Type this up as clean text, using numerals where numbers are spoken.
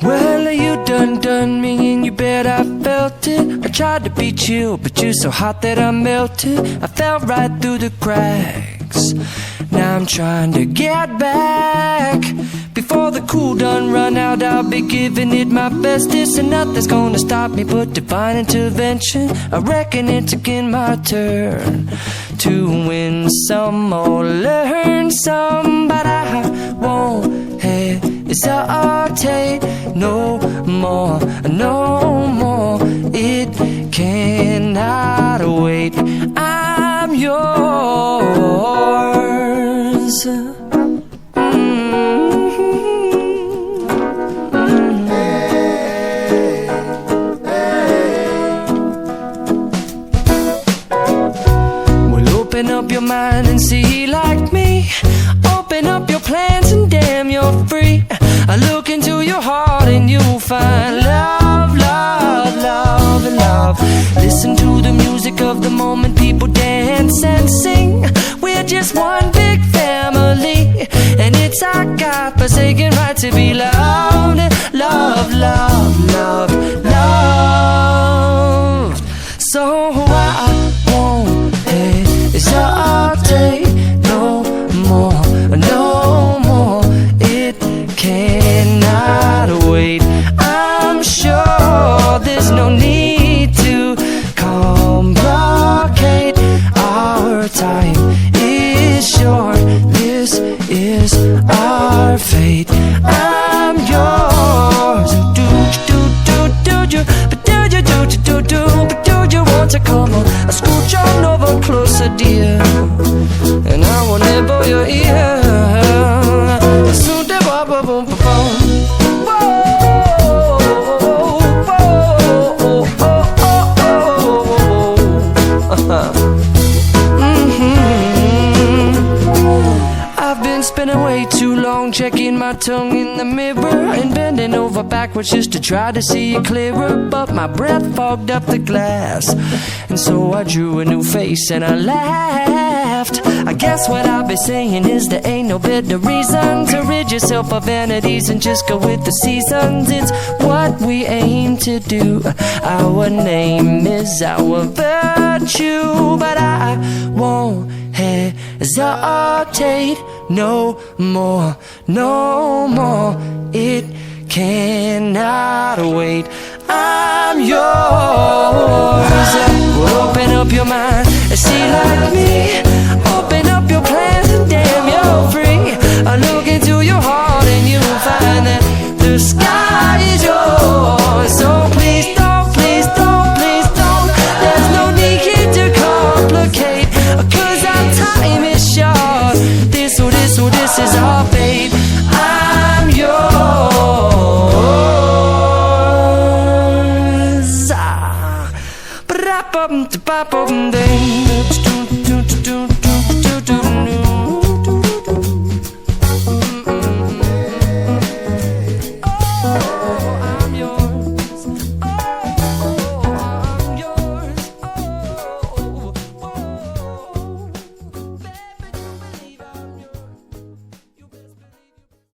Well, you done me and you bet I felt it. I tried to be chill, but you're so hot that I melted. I fell right through the cracks. Now I'm trying to get back. Before the cool done run out, I'll be giving it my bestest. And nothing's gonna stop me but divine intervention. I reckon it's again my turn to win some or learn some. But I won't hesitate no more, no more. It cannot wait. I'm yours. Open up your mind and see like me. Open up your plans and damn, you're free. I look into your heart and you'll find love, love, love, and love. Listen to the music of the moment, people dance and sing. We're just one big family, and it's our God-forsaken right to be loved. Love, love, love, love. So I won't hesitate no more, no more. It cannot wait. I'm sure there's no need to complicate. Our time is short. This is our fate. I'm yours. Do you, but do you, but do you want to come on? I scooch on over closer, dear, and I will nibble your ear. Soon to boom, boom, boom, boom. I've been spending way too long checking my tongue in the mirror and bending over backwards just to try to see it clearer. But my breath fogged up the glass, and so I drew a new face and I laughed. I guess what I'll be saying is there ain't no better reason to rid yourself of vanities and just go with the seasons. It's what we aim to do. Our name is our virtue. But I won't hesitate no more, no more. It cannot wait. I'm yours. Well, open up your mind and see like me. Open up your plans and damn, you're free. I look into your heart and you'll find that the sky is yours. So please don't, please don't, please don't. There's no need here to complicate, 'cause our time is short. This is our fate. I'm yours. Ba-da-bum-da-ba-bum-ding.